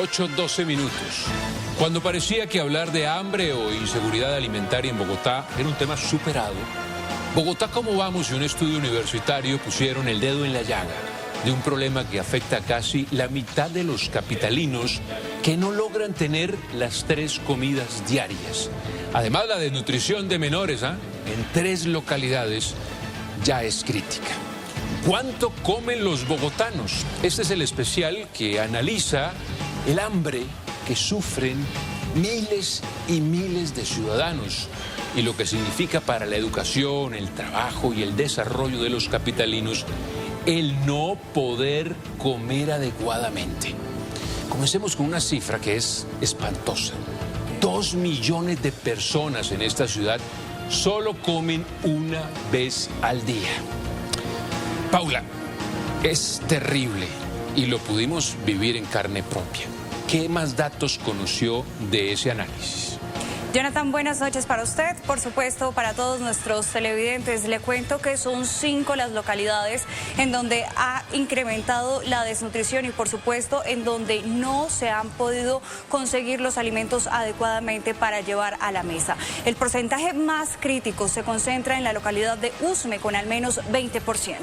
8:12. Cuando parecía que hablar de hambre o inseguridad alimentaria en Bogotá era un tema superado, Bogotá Cómo Vamos y un estudio universitario pusieron el dedo en la llaga de un problema que afecta a casi la mitad de los capitalinos que no logran tener las 3 comidas diarias. Además, la desnutrición de menores en 3 localidades ya es crítica. ¿Cuánto comen los bogotanos? Este es el especial que analiza el hambre que sufren miles y miles de ciudadanos y lo que significa para la educación, el trabajo y el desarrollo de los capitalinos el no poder comer adecuadamente. Comencemos con una cifra que es espantosa. 2 millones de personas en esta ciudad solo comen una vez al día. Paula, es terrible y lo pudimos vivir en carne propia. ¿Qué más datos conoció de ese análisis? Jonathan, buenas noches para usted, por supuesto para todos nuestros televidentes. Le cuento que son 5 las localidades en donde ha incrementado la desnutrición y por supuesto en donde no se han podido conseguir los alimentos adecuadamente para llevar a la mesa. El porcentaje más crítico se concentra en la localidad de Usme con al menos 20%.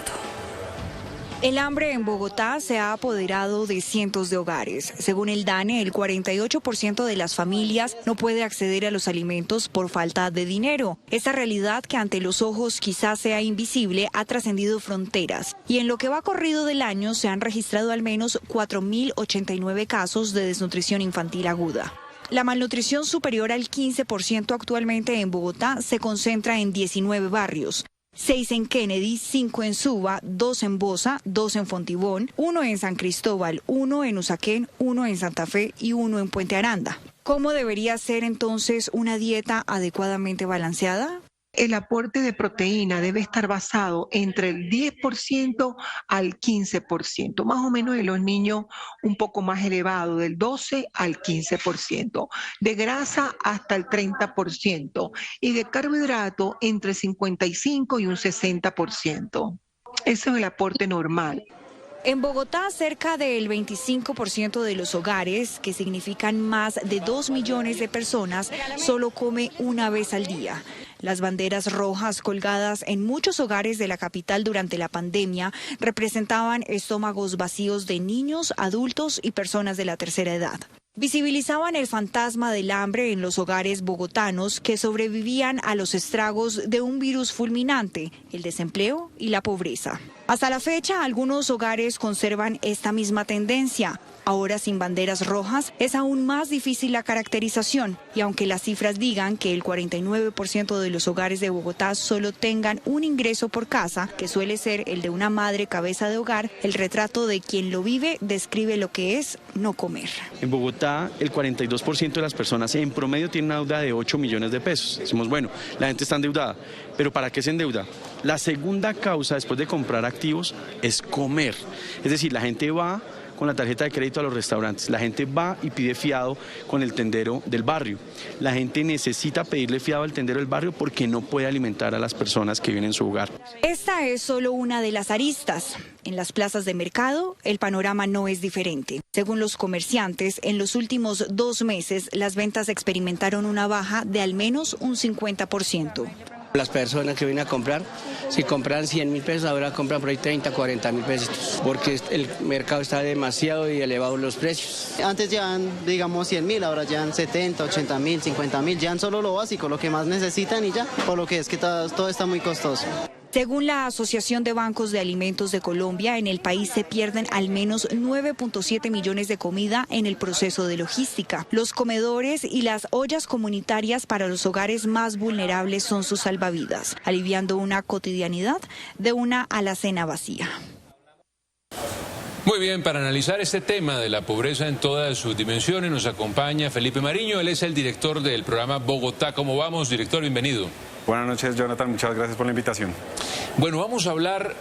El hambre en Bogotá se ha apoderado de cientos de hogares. Según el DANE, el 48% de las familias no puede acceder a los alimentos por falta de dinero. Esta realidad, que ante los ojos quizás sea invisible, ha trascendido fronteras. Y en lo que va corrido del año se han registrado al menos 4.089 casos de desnutrición infantil aguda. La malnutrición superior al 15% actualmente en Bogotá se concentra en 19 barrios. 6 en Kennedy, 5 en Suba, 2 en Bosa, 2 en Fontibón, 1 en San Cristóbal, 1 en Usaquén, 1 en Santa Fe y 1 en Puente Aranda. ¿Cómo debería ser entonces una dieta adecuadamente balanceada? El aporte de proteína debe estar basado entre el 10% al 15%, más o menos de los niños un poco más elevado, del 12 al 15%, de grasa hasta el 30% y de carbohidrato entre 55 y un 60%. Ese es el aporte normal. En Bogotá, cerca del 25% de los hogares, que significan más de 2 millones de personas, solo come una vez al día. Las banderas rojas colgadas en muchos hogares de la capital durante la pandemia representaban estómagos vacíos de niños, adultos y personas de la tercera edad. Visibilizaban el fantasma del hambre en los hogares bogotanos que sobrevivían a los estragos de un virus fulminante, el desempleo y la pobreza. Hasta la fecha, algunos hogares conservan esta misma tendencia. Ahora, sin banderas rojas, es aún más difícil la caracterización. Y aunque las cifras digan que el 49% de los hogares de Bogotá solo tengan un ingreso por casa, que suele ser el de una madre cabeza de hogar, el retrato de quien lo vive describe lo que es no comer. En Bogotá, el 42% de las personas en promedio tienen una deuda de 8 millones de pesos. Decimos, bueno, la gente está endeudada, pero ¿para qué se endeuda? La segunda causa después de comprar activos es comer. Es decir, la gente va con la tarjeta de crédito a los restaurantes, la gente va y pide fiado con el tendero del barrio. La gente necesita pedirle fiado al tendero del barrio porque no puede alimentar a las personas que viven en su hogar. Esta es solo una de las aristas. En las plazas de mercado, el panorama no es diferente. Según los comerciantes, en los últimos 2 meses, las ventas experimentaron una baja de al menos un 50%. Las personas que vienen a comprar, si compran 100.000 pesos, ahora compran por ahí 30, 40.000 pesos, porque el mercado está demasiado y elevados los precios. Antes llevan, digamos, 100.000, ahora llevan 70, 80.000, 50.000, llevan solo lo básico, lo que más necesitan y ya, por lo que es que todo está muy costoso. Según la Asociación de Bancos de Alimentos de Colombia, en el país se pierden al menos 9.7 millones de comida en el proceso de logística. Los comedores y las ollas comunitarias para los hogares más vulnerables son sus salvavidas, aliviando una cotidianidad de una alacena vacía. Muy bien, para analizar este tema de la pobreza en todas sus dimensiones nos acompaña Felipe Mariño. Él es el director del programa Bogotá Cómo Vamos. Director, bienvenido. Buenas noches, Jonathan, muchas gracias por la invitación. Bueno, vamos a hablar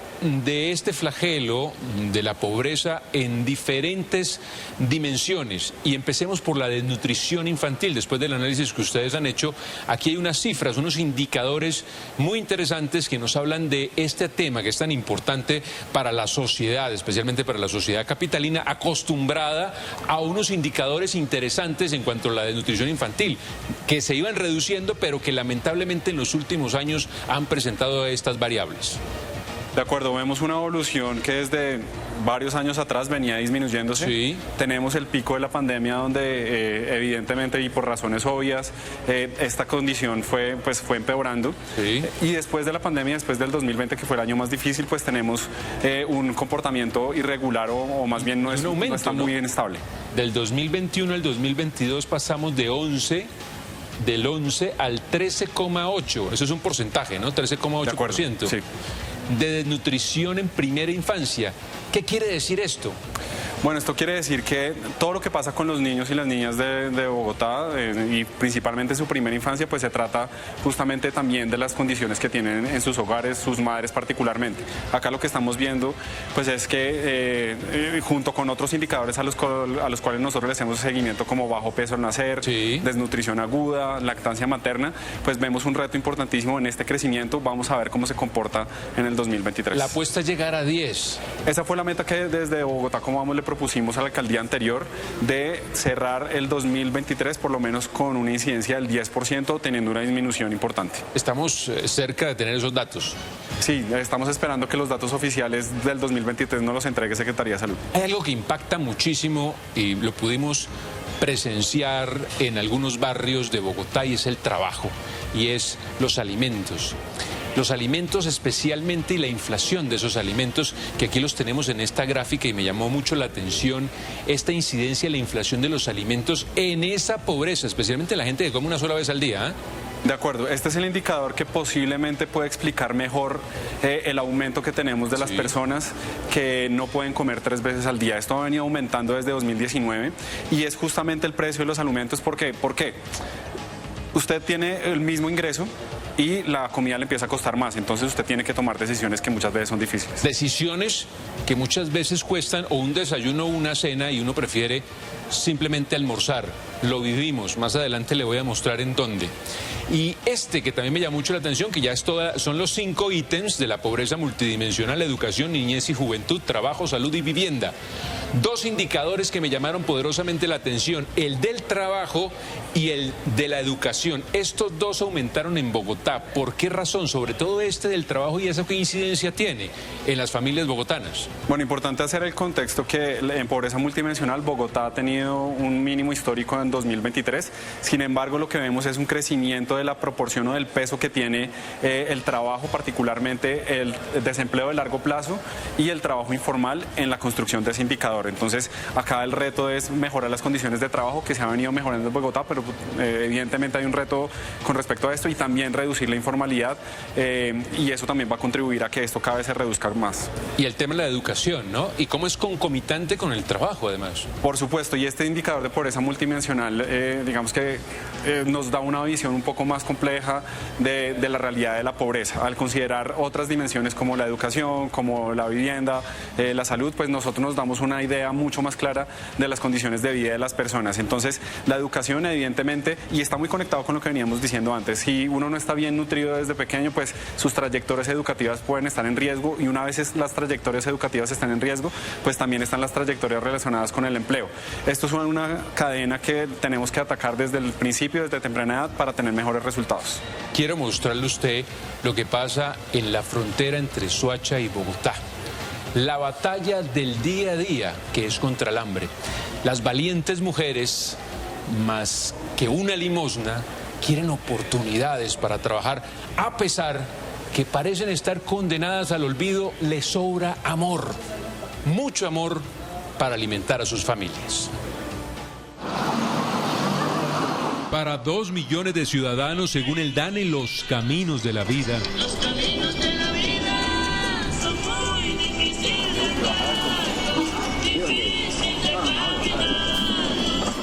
de este flagelo de la pobreza en diferentes dimensiones y empecemos por la desnutrición infantil. Después del análisis que ustedes han hecho, aquí hay unas cifras, unos indicadores muy interesantes que nos hablan de este tema que es tan importante para la sociedad, especialmente para la sociedad capitalina, acostumbrada a unos indicadores interesantes en cuanto a la desnutrición infantil, que se iban reduciendo, pero que lamentablemente en los últimos años han presentado estas variables. De acuerdo, vemos una evolución que desde varios años atrás venía disminuyéndose. Sí. Tenemos el pico de la pandemia donde evidentemente y por razones obvias esta condición fue empeorando. Sí. Y después de la pandemia, después del 2020 que fue el año más difícil, pues tenemos un comportamiento irregular o más bien no está muy bien estable. Del 2021 al 2022 pasamos del 11 al 13,8, eso es un porcentaje, ¿no? 13,8%. Sí. De desnutrición en primera infancia. ¿Qué quiere decir esto? Bueno, esto quiere decir que todo lo que pasa con los niños y las niñas de Bogotá y principalmente en su primera infancia, pues se trata justamente también de las condiciones que tienen en sus hogares, sus madres particularmente. Acá lo que estamos viendo pues es que junto con otros indicadores a los cuales nosotros le hacemos seguimiento como bajo peso al nacer, sí, desnutrición aguda, lactancia materna, pues vemos un reto importantísimo en este crecimiento. Vamos a ver cómo se comporta en el 2023. La apuesta es llegar a 10. Esa fue la meta que desde Bogotá, como vamos, le propusimos a la alcaldía anterior de cerrar el 2023 por lo menos con una incidencia del 10%, teniendo una disminución importante. Estamos cerca de tener esos datos. Sí, estamos esperando que los datos oficiales del 2023 nos los entregue Secretaría de Salud. Hay algo que impacta muchísimo y lo pudimos presenciar en algunos barrios de Bogotá y es el trabajo y es los alimentos. Los alimentos especialmente y la inflación de esos alimentos, que aquí los tenemos en esta gráfica y me llamó mucho la atención esta incidencia de la inflación de los alimentos en esa pobreza, especialmente la gente que come una sola vez al día, ¿eh? De acuerdo, este es el indicador que posiblemente puede explicar mejor el aumento que tenemos de las personas que no pueden comer 3 veces al día. Esto ha venido aumentando desde 2019 y es justamente el precio de los alimentos. ¿Por qué? Porque usted tiene el mismo ingreso y la comida le empieza a costar más, entonces usted tiene que tomar decisiones que muchas veces son difíciles. Decisiones que muchas veces cuestan o un desayuno o una cena y uno prefiere simplemente almorzar. Lo vivimos, más adelante le voy a mostrar en dónde. Y que también me llama mucho la atención, que ya son los 5 ítems de la pobreza multidimensional: educación, niñez y juventud, trabajo, salud y vivienda. 2 indicadores que me llamaron poderosamente la atención, el del trabajo y el de la educación. Estos 2 aumentaron en Bogotá. ¿Por qué razón? Sobre todo este del trabajo, y eso qué incidencia tiene en las familias bogotanas. Bueno, importante hacer el contexto que en pobreza multidimensional Bogotá ha tenido un mínimo histórico en 2023. Sin embargo, lo que vemos es un crecimiento de la proporción o del peso que tiene el trabajo, particularmente el desempleo de largo plazo y el trabajo informal en la construcción de ese indicador. Entonces, acá el reto es mejorar las condiciones de trabajo que se han venido mejorando en Bogotá, pero evidentemente hay un reto con respecto a esto y también reducir la informalidad y eso también va a contribuir a que esto cada vez se reduzca más. Y el tema de la educación, ¿no? Y cómo es concomitante con el trabajo, además. Por supuesto, y este indicador de pobreza multidimensional, digamos que nos da una visión un poco más compleja de la realidad de la pobreza. Al considerar otras dimensiones como la educación, como la vivienda, la salud, pues nosotros nos damos una idea mucho más clara de las condiciones de vida de las personas. Entonces, la educación evidentemente, y está muy conectado con lo que veníamos diciendo antes, si uno no está bien nutrido desde pequeño, pues sus trayectorias educativas pueden estar en riesgo, y una vez las trayectorias educativas están en riesgo, pues también están las trayectorias relacionadas con el empleo. Esto es una cadena que tenemos que atacar desde el principio, desde temprana edad, para tener mejores resultados. Quiero mostrarle a usted lo que pasa en la frontera entre Soacha y Bogotá. La batalla del día a día, que es contra el hambre. Las valientes mujeres, más que una limosna, quieren oportunidades para trabajar, a pesar que parecen estar condenadas al olvido. Les sobra amor, mucho amor, para alimentar a sus familias. Para 2 millones de ciudadanos, según el DANE, los caminos de la vida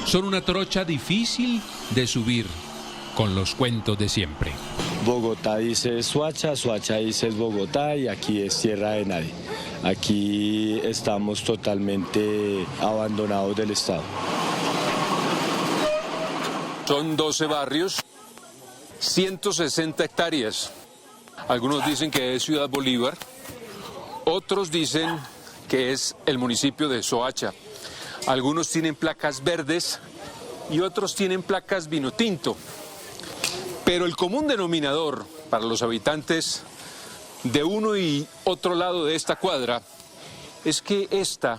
son una trocha difícil de subir, con los cuentos de siempre. Bogotá dice Soacha, Soacha dice Bogotá y aquí es tierra de nadie. Aquí estamos totalmente abandonados del Estado. Son 12 barrios, 160 hectáreas. Algunos dicen que es Ciudad Bolívar, otros dicen que es el municipio de Soacha. Algunos tienen placas verdes y otros tienen placas vino tinto. Pero el común denominador para los habitantes de uno y otro lado de esta cuadra es que esta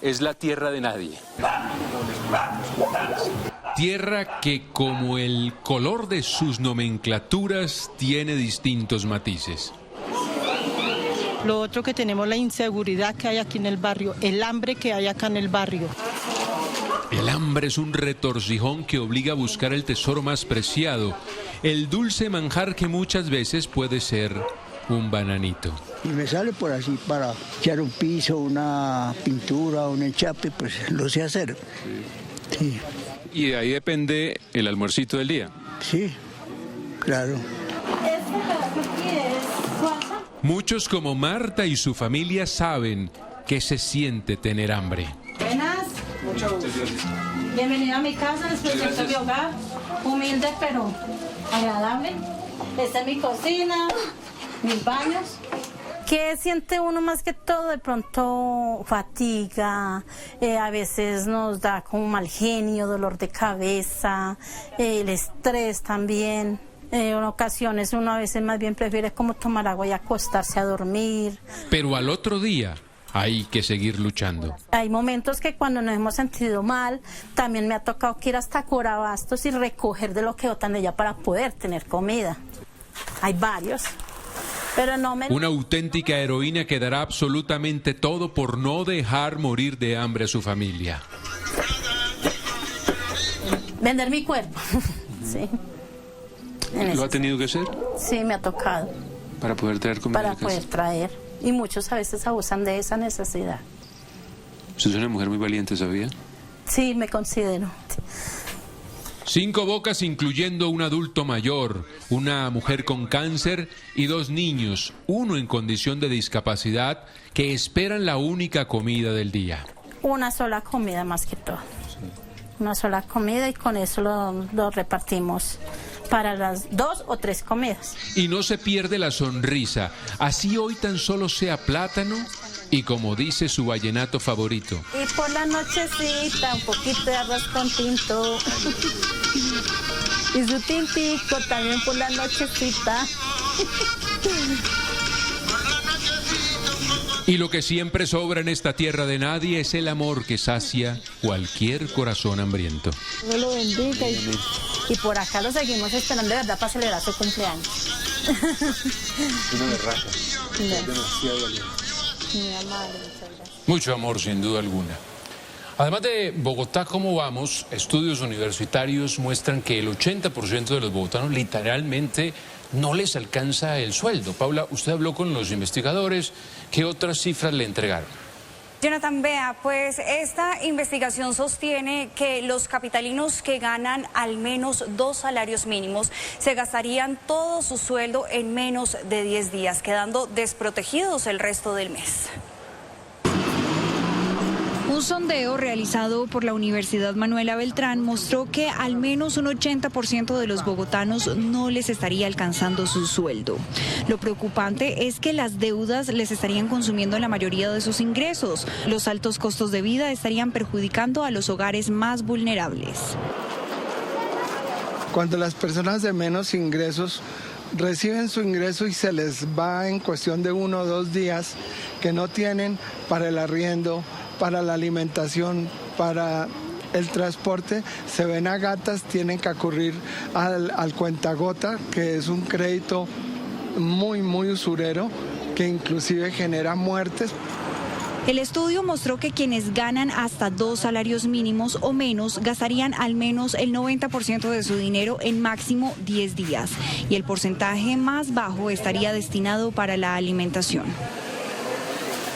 es la tierra de nadie. Tierra que, como el color de sus nomenclaturas, tiene distintos matices. Lo otro que tenemos, la inseguridad que hay aquí en el barrio, el hambre que hay acá en el barrio. El hambre es un retorcijón que obliga a buscar el tesoro más preciado, el dulce manjar que muchas veces puede ser un bananito. Y me sale por así para echar un piso, una pintura, un enchape, pues lo sé hacer. Sí. Y de ahí depende el almuercito del día. Sí, claro. Muchos como Marta y su familia saben que se siente tener hambre. Buenas. Muchas gracias. Bienvenida a mi casa, les presento mi hogar, humilde pero agradable. Esta es mi cocina, mis baños. ¿Qué siente uno más que todo? De pronto fatiga, a veces nos da como mal genio, dolor de cabeza, el estrés también. En ocasiones uno a veces más bien prefiere como tomar agua y acostarse a dormir. Pero al otro día hay que seguir luchando. Hay momentos que cuando nos hemos sentido mal, también me ha tocado que ir hasta Corabastos y recoger de lo que botan ella para poder tener comida. Hay varios. Pero no me... Una auténtica heroína que dará absolutamente todo por no dejar morir de hambre a su familia. Vender mi cuerpo, sí. ¿Lo ha tenido que hacer? Sí, me ha tocado. Para poder traer comida. Para poder traer. Y muchos a veces abusan de esa necesidad. ¿Usted es una mujer muy valiente, sabía? Sí, me considero. 5 bocas, incluyendo un adulto mayor, una mujer con cáncer y 2 niños, uno en condición de discapacidad, que esperan la única comida del día. Una sola comida más que todo. Una sola comida y con eso lo repartimos para las 2 o 3 comidas. Y no se pierde la sonrisa, así hoy tan solo sea plátano y como dice su vallenato favorito. Y por la nochecita un poquito de arroz con tinto. Y su tintico también por la nochecita. Y lo que siempre sobra en esta tierra de nadie es el amor que sacia cualquier corazón hambriento. Dios lo bendiga y por acá lo seguimos esperando de verdad para celebrar su cumpleaños. Una berraca. Es demasiado valiente. Muy amable, muchas gracias. Mucho amor, sin duda alguna. Además de Bogotá, ¿cómo vamos? Estudios universitarios muestran que el 80% de los bogotanos literalmente no les alcanza el sueldo. Paula, usted habló con los investigadores. ¿Qué otras cifras le entregaron? Jonathan, vea, pues esta investigación sostiene que los capitalinos que ganan al menos 2 salarios mínimos se gastarían todo su sueldo en menos de 10 días, quedando desprotegidos el resto del mes. Un sondeo realizado por la Universidad Manuela Beltrán mostró que al menos un 80% de los bogotanos no les estaría alcanzando su sueldo. Lo preocupante es que las deudas les estarían consumiendo la mayoría de sus ingresos. Los altos costos de vida estarían perjudicando a los hogares más vulnerables. Cuando las personas de menos ingresos reciben su ingreso y se les va en cuestión de 1 o 2 días que no tienen para el arriendo, para la alimentación, para el transporte, se ven a gatas, tienen que acudir al cuentagota, que es un crédito muy usurero, que inclusive genera muertes. El estudio mostró que quienes ganan hasta 2 salarios mínimos o menos gastarían al menos el 90% de su dinero en máximo 10 días y el porcentaje más bajo estaría destinado para la alimentación.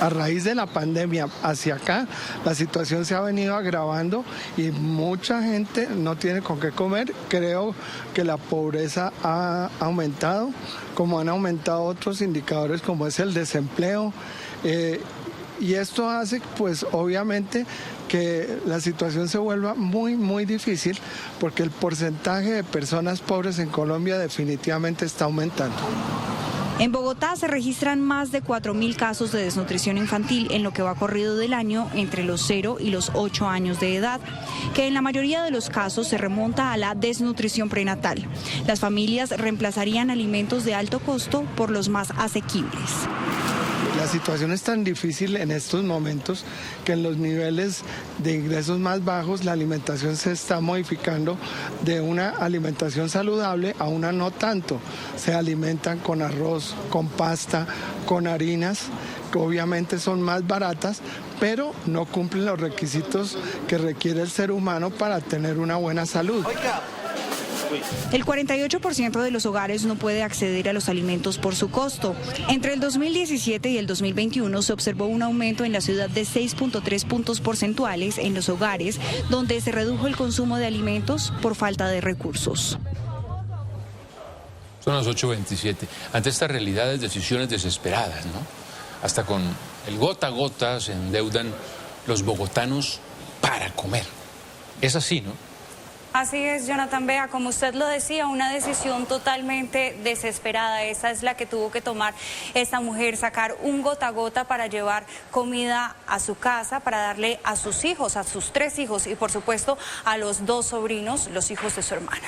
A raíz de la pandemia hacia acá, la situación se ha venido agravando y mucha gente no tiene con qué comer. Creo que la pobreza ha aumentado, como han aumentado otros indicadores como es el desempleo. Y esto hace, pues obviamente, que la situación se vuelva muy, muy difícil porque el porcentaje de personas pobres en Colombia definitivamente está aumentando. En Bogotá se registran más de 4.000 casos de desnutrición infantil en lo que va corrido del año entre los 0 y los 8 años de edad, que en la mayoría de los casos se remonta a la desnutrición prenatal. Las familias reemplazarían alimentos de alto costo por los más asequibles. La situación es tan difícil en estos momentos que en los niveles de ingresos más bajos la alimentación se está modificando de una alimentación saludable a una no tanto. Se alimentan con arroz, con pasta, con harinas, que obviamente son más baratas, pero no cumplen los requisitos que requiere el ser humano para tener una buena salud. El 48% de los hogares no puede acceder a los alimentos por su costo. Entre el 2017 y el 2021 se observó un aumento en la ciudad de 6.3 puntos porcentuales en los hogares donde se redujo el consumo de alimentos por falta de recursos. Son las 8:27. Ante estas realidades, decisiones desesperadas, ¿no? Hasta con el gota a gota se endeudan los bogotanos para comer. Es así, ¿no? Así es, Jonathan. Vea, como usted lo decía, una decisión totalmente desesperada. Esa es la que tuvo que tomar esta mujer, sacar un gota a gota para llevar comida a su casa, para darle a sus hijos, a sus 3 hijos y por supuesto a los 2 sobrinos, los hijos de su hermana.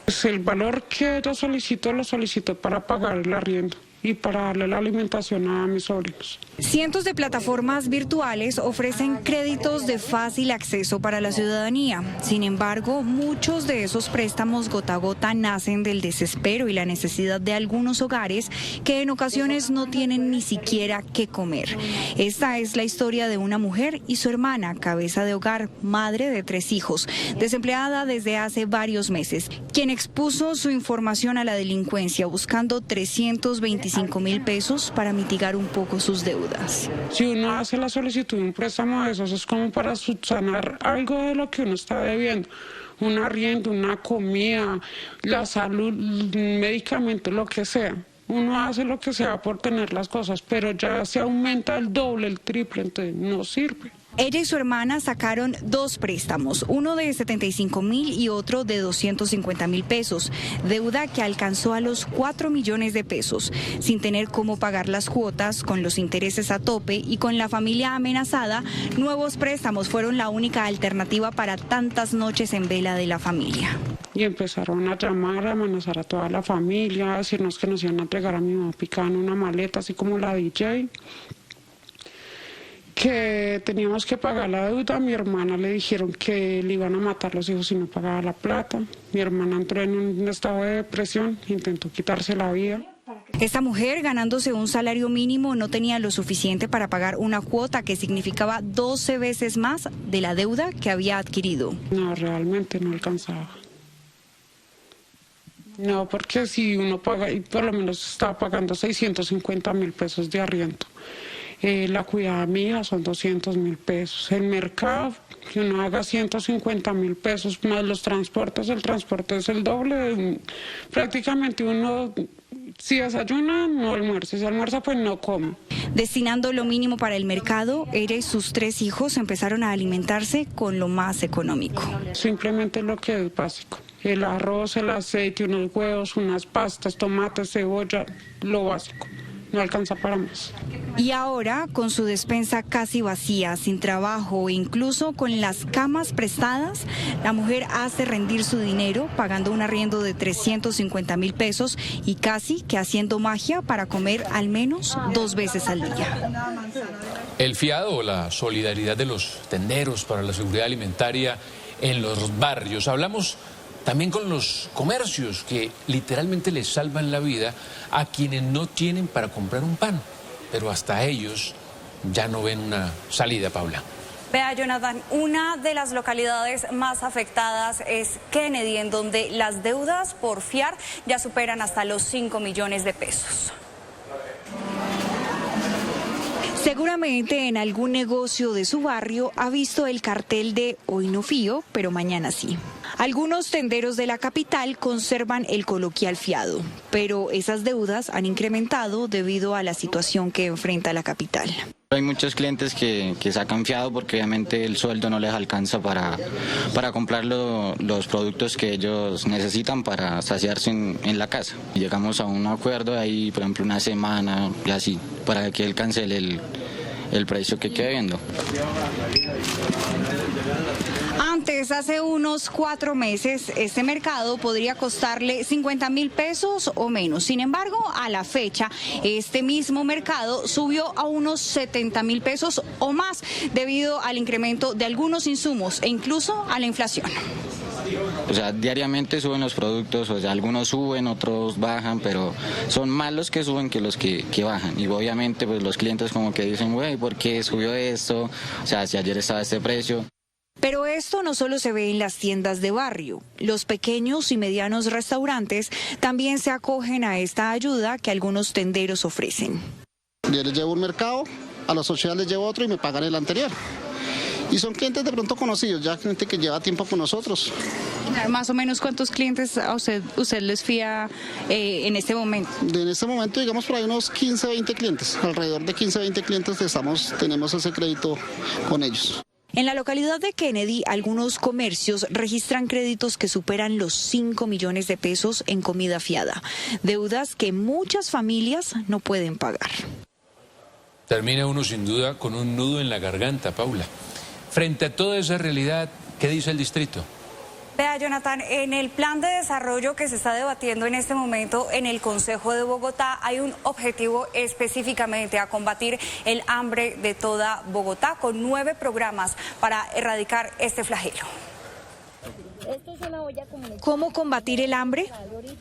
Pues el valor que ella solicitó, lo solicitó para pagar el arriendo y para darle la alimentación a mis sobrinos. Cientos de plataformas virtuales ofrecen créditos de fácil acceso para la ciudadanía. Sin embargo, muchos de esos préstamos gota a gota nacen del desespero y la necesidad de algunos hogares que en ocasiones no tienen ni siquiera qué comer. Esta es la historia de una mujer y su hermana, cabeza de hogar, madre de 3 hijos, desempleada desde hace varios meses, quien expuso su información a la delincuencia buscando 325.000 pesos para mitigar un poco sus deudas. Si uno hace la solicitud de un préstamo de esos, es como para subsanar algo de lo que uno está debiendo. Un arriendo, una comida, la salud, medicamentos, lo que sea. Uno hace lo que sea por tener las cosas, pero ya se aumenta el doble, el triple, entonces no sirve. Ella y su hermana sacaron 2 préstamos, uno de 75.000 y otro de 250.000 pesos, deuda que alcanzó a los 4 millones de pesos, sin tener cómo pagar las cuotas, con los intereses a tope y con la familia amenazada. Nuevos préstamos fueron la única alternativa para tantas noches en vela de la familia. Y empezaron a llamar, a amenazar a toda la familia, a decirnos que nos iban a entregar a mi mamá picada en una maleta, así como la DJ. Que teníamos que pagar la deuda. A mi hermana le dijeron que le iban a matar los hijos si no pagaba la plata. Mi hermana entró en un estado de depresión, intentó quitarse la vida. Esta mujer, ganándose un salario mínimo, no tenía lo suficiente para pagar una cuota que significaba 12 veces más de la deuda que había adquirido. No, realmente no alcanzaba. No, porque si uno paga, y por lo menos estaba pagando 650.000 pesos de arriendo. La cuidada de mi hija son 200.000 pesos. El mercado, que uno haga 150.000 pesos más los transportes, el transporte es el doble. Prácticamente uno, si desayuna, no almuerza. Si almuerza, pues no come. Destinando lo mínimo para el mercado, ella y sus 3 hijos empezaron a alimentarse con lo más económico. Simplemente lo que es básico. El arroz, el aceite, unos huevos, unas pastas, tomates, cebolla, lo básico. No alcanza para más. Y ahora, con su despensa casi vacía, sin trabajo e incluso con las camas prestadas, la mujer hace rendir su dinero pagando un arriendo de 350.000 pesos y casi que haciendo magia para comer al menos 2 veces al día. El fiado o la solidaridad de los tenderos para la seguridad alimentaria en los barrios. Hablamos también con los comercios que literalmente les salvan la vida a quienes no tienen para comprar un pan. Pero hasta ellos ya no ven una salida, Paula. Vea, Jonathan, una de las localidades más afectadas es Kennedy, en donde las deudas por fiar ya superan hasta los 5 millones de pesos. Seguramente en algún negocio de su barrio ha visto el cartel de "Hoy no fío, pero mañana sí". Algunos tenderos de la capital conservan el coloquial fiado, pero esas deudas han incrementado debido a la situación que enfrenta la capital. Hay muchos clientes que sacan fiado porque obviamente el sueldo no les alcanza para comprar los productos que ellos necesitan para saciarse en la casa. Llegamos a un acuerdo ahí, por ejemplo, una semana y así, para que él cancele el precio que quede viendo. Antes, hace unos 4 meses, este mercado podría costarle 50.000 pesos o menos. Sin embargo, a la fecha, este mismo mercado subió a unos 70.000 pesos o más debido al incremento de algunos insumos e incluso a la inflación. O sea, diariamente suben los productos, o sea, algunos suben, otros bajan, pero son más los que suben que los que bajan. Y obviamente pues los clientes como que dicen, güey, ¿por qué subió esto? O sea, si ayer estaba este precio. Pero esto no solo se ve en las tiendas de barrio. Los pequeños y medianos restaurantes también se acogen a esta ayuda que algunos tenderos ofrecen. Yo les llevo un mercado, a los 8 días les llevo otro y me pagan el anterior. Y son clientes de pronto conocidos, ya gente que lleva tiempo con nosotros. Más o menos, ¿cuántos clientes a usted les fía en este momento? En este momento, digamos, por ahí unos 15, 20 clientes. Alrededor de 15, 20 clientes tenemos ese crédito con ellos. En la localidad de Kennedy, algunos comercios registran créditos que superan los 5 millones de pesos en comida fiada, deudas que muchas familias no pueden pagar. Termina uno sin duda con un nudo en la garganta, Paula. Frente a toda esa realidad, ¿qué dice el distrito? Vea, Jonathan, en el plan de desarrollo que se está debatiendo en este momento en el Consejo de Bogotá hay un objetivo específicamente a combatir el hambre de toda Bogotá con 9 programas para erradicar este flagelo. ¿Cómo combatir el hambre?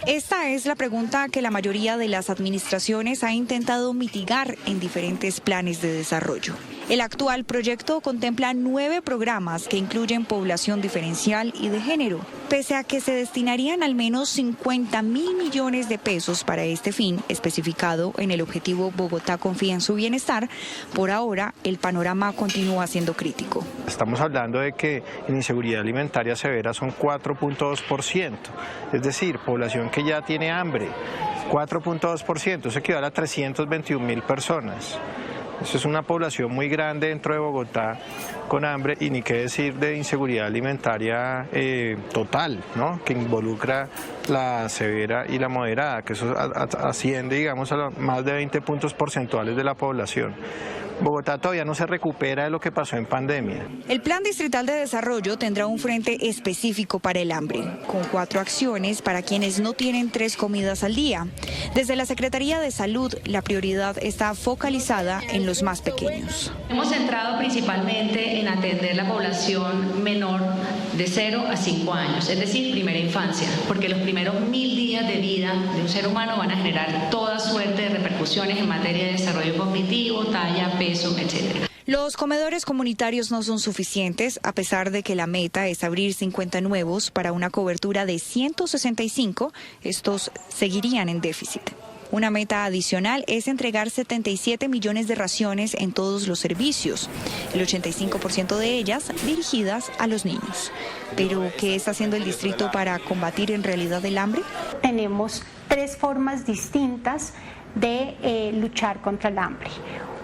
Esta es la pregunta que la mayoría de las administraciones ha intentado mitigar en diferentes planes de desarrollo. El actual proyecto contempla 9 programas que incluyen población diferencial y de género. Pese a que se destinarían al menos 50.000 millones de pesos para este fin, especificado en el objetivo Bogotá confía en su bienestar, por ahora el panorama continúa siendo crítico. Estamos hablando de que en inseguridad alimentaria severa son 4.2%, es decir, población que ya tiene hambre, 4.2%, eso equivale a 321.000 personas. Eso es una población muy grande dentro de Bogotá con hambre y ni qué decir de inseguridad alimentaria total, ¿no? Que involucra la severa y la moderada, que eso asciende, digamos, a más de 20 puntos porcentuales de la población. Bogotá todavía no se recupera de lo que pasó en pandemia. El Plan Distrital de Desarrollo tendrá un frente específico para el hambre, con 4 acciones para quienes no tienen 3 comidas al día. Desde la Secretaría de Salud, la prioridad está focalizada en los más pequeños. Hemos centrado principalmente en atender la población menor de 0 a 5 años, es decir, primera infancia, porque los primeros 1000 días de vida de un ser humano van a generar toda suerte de repercusiones en materia de desarrollo cognitivo, talla, peso, etc. Los comedores comunitarios no son suficientes, a pesar de que la meta es abrir 50 nuevos para una cobertura de 165, estos seguirían en déficit. Una meta adicional es entregar 77 millones de raciones en todos los servicios, el 85% de ellas dirigidas a los niños. Pero, ¿qué está haciendo el distrito para combatir en realidad el hambre? Tenemos 3 formas distintas de luchar contra el hambre.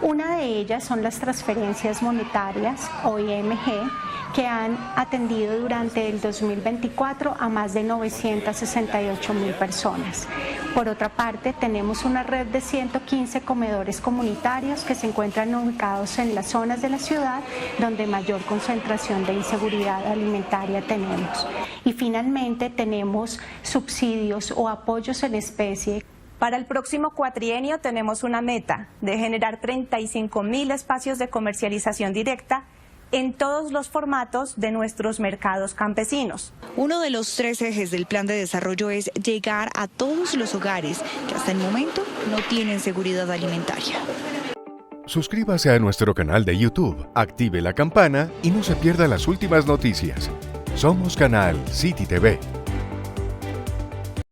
Una de ellas son las transferencias monetarias o IMG, que han atendido durante el 2024 a más de 968.000 personas. Por otra parte, tenemos una red de 115 comedores comunitarios que se encuentran ubicados en las zonas de la ciudad donde mayor concentración de inseguridad alimentaria tenemos. Y finalmente tenemos subsidios o apoyos en especie. Para el próximo cuatrienio tenemos una meta de generar 35.000 espacios de comercialización directa en todos los formatos de nuestros mercados campesinos. Uno de los 3 ejes del plan de desarrollo es llegar a todos los hogares que hasta el momento no tienen seguridad alimentaria. Suscríbase a nuestro canal de YouTube, active la campana y no se pierda las últimas noticias. Somos Canal City TV.